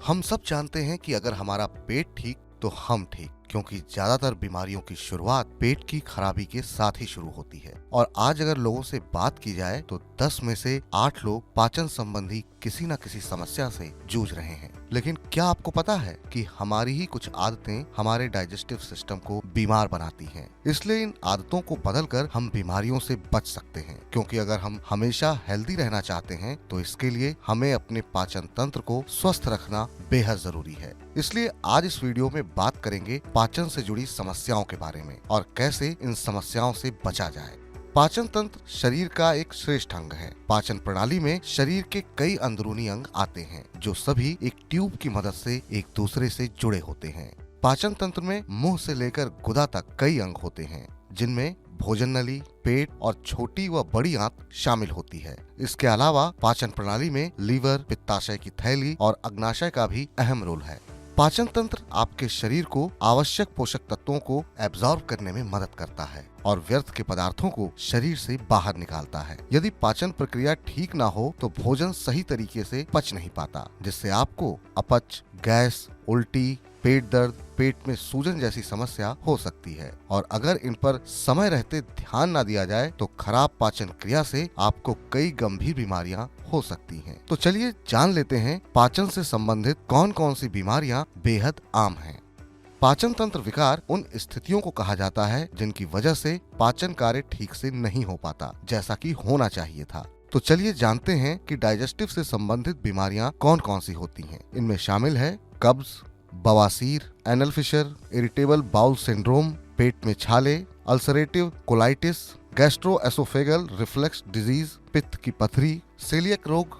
हम सब जानते हैं कि अगर हमारा पेट ठीक तो हम ठीक, क्योंकि ज्यादातर बीमारियों की शुरुआत पेट की खराबी के साथ ही शुरू होती है। और आज अगर लोगों से बात की जाए तो 10 में से 8 लोग पाचन संबंधी किसी न किसी समस्या से जूझ रहे हैं। लेकिन क्या आपको पता है कि हमारी ही कुछ आदतें हमारे डाइजेस्टिव सिस्टम को बीमार बनाती हैं। इसलिए इन आदतों को बदलकर हम बीमारियों से बच सकते हैं, क्योंकि अगर हम हमेशा हेल्दी रहना चाहते हैं तो इसके लिए हमें अपने पाचन तंत्र को स्वस्थ रखना बेहद जरूरी है। इसलिए आज इस वीडियो में बात करेंगे पाचन से जुड़ी समस्याओं के बारे में और कैसे इन समस्याओं से बचा जाए। पाचन तंत्र शरीर का एक श्रेष्ठ अंग है। पाचन प्रणाली में शरीर के कई अंदरूनी अंग आते हैं जो सभी एक ट्यूब की मदद से एक दूसरे से जुड़े होते हैं। पाचन तंत्र में मुंह से लेकर गुदा तक कई अंग होते हैं, जिनमें भोजन नली, पेट और छोटी व बड़ी आंत शामिल होती है। इसके अलावा पाचन प्रणाली में लीवर, पित्ताशय की थैली और अग्नाशय का भी अहम रोल है। पाचन तंत्र आपके शरीर को आवश्यक पोषक तत्वों को एब्जॉर्ब करने में मदद करता है और व्यर्थ के पदार्थों को शरीर से बाहर निकालता है। यदि पाचन प्रक्रिया ठीक ना हो तो भोजन सही तरीके से पच नहीं पाता, जिससे आपको अपच, गैस, उल्टी, पेट दर्द, पेट में सूजन जैसी समस्या हो सकती है। और अगर इन पर समय रहते ध्यान न दिया जाए तो खराब पाचन क्रिया से आपको कई गंभीर बीमारियां हो सकती हैं। तो चलिए जान लेते हैं पाचन से संबंधित कौन कौन सी बीमारियां बेहद आम हैं। पाचन तंत्र विकार उन स्थितियों को कहा जाता है जिनकी वजह से पाचन कार्य ठीक से नहीं हो पाता जैसा कि होना चाहिए था। तो चलिए जानते हैं कि डाइजेस्टिव से संबंधित बीमारियां कौन कौन सी होती हैं। इनमें शामिल है कब्ज, बवासीर, anal fissure, irritable bowel syndrome, पेट में छाले, ulcerative colitis, gastroesophageal reflux disease, पित्त की पथरी, सेलियक रोग,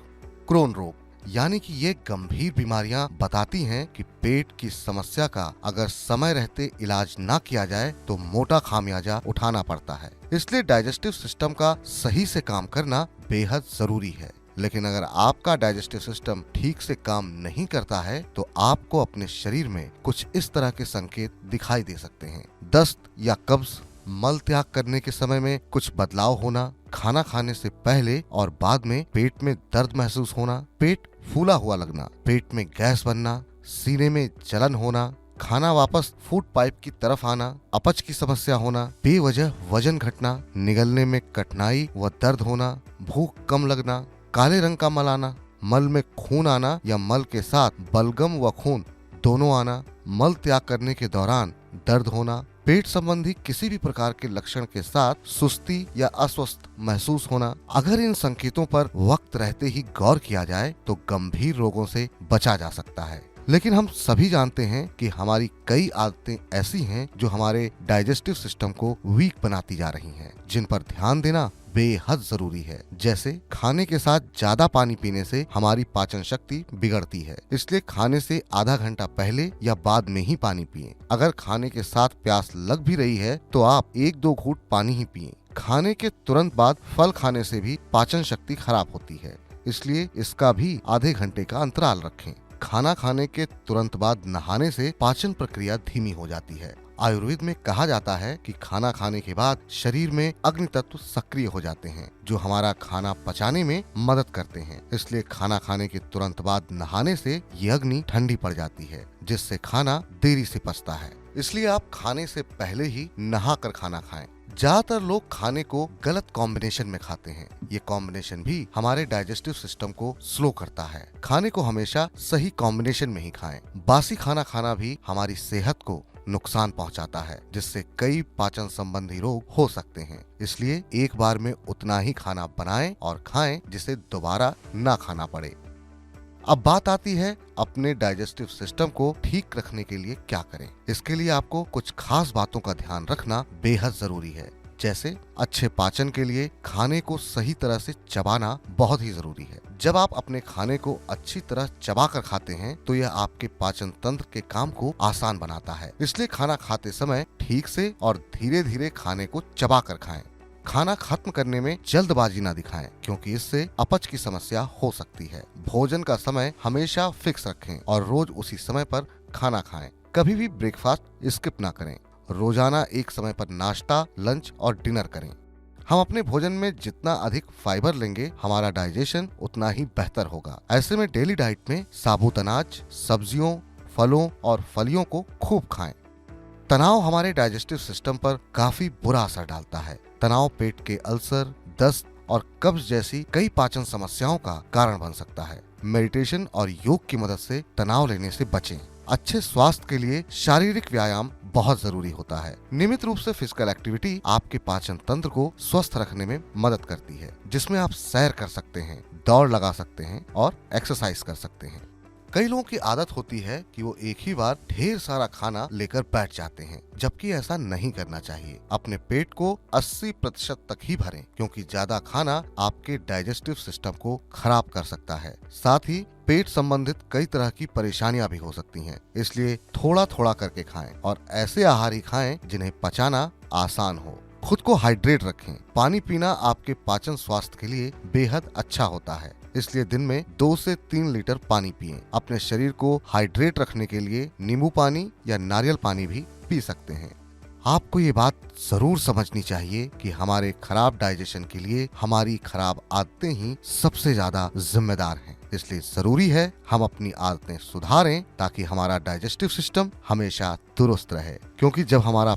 क्रोन रोग। यानी कि ये गंभीर बीमारियां बताती हैं कि पेट की समस्या का अगर समय रहते इलाज ना किया जाए तो मोटा खामियाजा उठाना पड़ता है। इसलिए डाइजेस्टिव सिस्टम का सही से काम करना बेहद जरूरी है। लेकिन अगर आपका डाइजेस्टिव सिस्टम ठीक से काम नहीं करता है तो आपको अपने शरीर में कुछ इस तरह के संकेत दिखाई दे सकते हैं। दस्त या कब्ज, मल त्याग करने के समय में कुछ बदलाव होना, खाना खाने से पहले और बाद में पेट में दर्द महसूस होना, पेट फूला हुआ लगना, पेट में गैस बनना, सीने में जलन होना, खाना वापस फूड पाइप की तरफ आना, अपच की समस्या होना, बेवजह वजन घटना, निगलने में कठिनाई व दर्द होना, भूख कम लगना, काले रंग का मल आना, मल में खून आना या मल के साथ बलगम व खून दोनों आना, मल त्याग करने के दौरान दर्द होना, पेट संबंधी किसी भी प्रकार के लक्षण के साथ सुस्ती या अस्वस्थ महसूस होना। अगर इन संकेतों पर वक्त रहते ही गौर किया जाए तो गंभीर रोगों से बचा जा सकता है। लेकिन हम सभी जानते हैं कि हमारी कई आदतें ऐसी हैं जो हमारे डाइजेस्टिव सिस्टम को वीक बनाती जा रही हैं, जिन पर ध्यान देना बेहद जरूरी है। जैसे खाने के साथ ज्यादा पानी पीने से हमारी पाचन शक्ति बिगड़ती है, इसलिए खाने से आधा घंटा पहले या बाद में ही पानी पिएं। अगर खाने के साथ प्यास लग भी रही है तो आप 1-2 घूंट पानी ही पिएं। खाने के तुरंत बाद फल खाने से भी पाचन शक्ति खराब होती है, इसलिए इसका भी आधे घंटे का अंतराल रखें। खाना खाने के तुरंत बाद नहाने से पाचन प्रक्रिया धीमी हो जाती है। आयुर्वेद में कहा जाता है कि खाना खाने के बाद शरीर में अग्नि तत्व सक्रिय हो जाते हैं जो हमारा खाना पचाने में मदद करते हैं। इसलिए खाना खाने के तुरंत बाद नहाने से ये अग्नि ठंडी पड़ जाती है, जिससे खाना देरी से पचता है। इसलिए आप खाने से पहले ही नहा कर खाना खाएं। ज्यादातर लोग खाने को गलत कॉम्बिनेशन में खाते हैं। ये कॉम्बिनेशन भी हमारे डाइजेस्टिव सिस्टम को स्लो करता है। खाने को हमेशा सही कॉम्बिनेशन में ही खाएं। बासी खाना खाना भी हमारी सेहत को नुकसान पहुंचाता है, जिससे कई पाचन संबंधी रोग हो सकते हैं। इसलिए एक बार में उतना ही खाना बनाएं और खाएं जिसे दोबारा ना खाना पड़े। अब बात आती है अपने डाइजेस्टिव सिस्टम को ठीक रखने के लिए क्या करें। इसके लिए आपको कुछ खास बातों का ध्यान रखना बेहद जरूरी है। जैसे अच्छे पाचन के लिए खाने को सही तरह से चबाना बहुत ही जरूरी है। जब आप अपने खाने को अच्छी तरह चबा कर खाते हैं तो यह आपके पाचन तंत्र के काम को आसान बनाता है। इसलिए खाना खाते समय ठीक से और धीरे धीरे खाने को चबा कर खाएं। खाना खत्म करने में जल्दबाजी ना दिखाएं, क्योंकि इससे अपच की समस्या हो सकती है। भोजन का समय हमेशा फिक्स रखें और रोज उसी समय पर खाना खाएं। कभी भी ब्रेकफास्ट स्किप ना करें। रोजाना एक समय पर नाश्ता, लंच और डिनर करें। हम अपने भोजन में जितना अधिक फाइबर लेंगे हमारा डाइजेशन उतना ही बेहतर होगा। ऐसे में डेली डाइट में साबुत अनाज, सब्जियों, फलों और फलियों को खूब खाएं। तनाव हमारे डाइजेस्टिव सिस्टम पर काफी बुरा असर डालता है। तनाव पेट के अल्सर, दस्त और कब्ज जैसी कई पाचन समस्याओं का कारण बन सकता है। मेडिटेशन और योग की मदद से तनाव लेने से बचें। अच्छे स्वास्थ्य के लिए शारीरिक व्यायाम बहुत जरूरी होता है। नियमित रूप से फिजिकल एक्टिविटी आपके पाचन तंत्र को स्वस्थ रखने में मदद करती है, जिसमें आप सैर कर सकते हैं, दौड़ लगा सकते हैं और एक्सरसाइज कर सकते हैं। कई लोगों की आदत होती है कि वो एक ही बार ढेर सारा खाना लेकर बैठ जाते हैं, जबकि ऐसा नहीं करना चाहिए। अपने पेट को 80% तक ही भरें, क्योंकि ज्यादा खाना आपके डाइजेस्टिव सिस्टम को खराब कर सकता है। साथ ही पेट संबंधित कई तरह की परेशानियां भी हो सकती हैं, इसलिए थोड़ा थोड़ा करके खाएं और ऐसे आहार ही खाएं जिन्हें पचाना आसान हो। खुद को हाइड्रेट रखें। पानी पीना आपके पाचन स्वास्थ्य के लिए बेहद अच्छा होता है, इसलिए दिन में 2 से 3 लीटर पानी पिएं। अपने शरीर को हाइड्रेट रखने के लिए नींबू पानी या नारियल पानी भी पी सकते हैं। आपको ये बात जरूर समझनी चाहिए कि हमारे खराब डाइजेशन के लिए हमारी खराब आदतें ही सबसे ज्यादा जिम्मेदार हैं। इसलिए जरूरी है हम अपनी आदतें सुधारें ताकि हमारा डाइजेस्टिव सिस्टम हमेशा दुरुस्त रहे, क्योंकि जब हमारा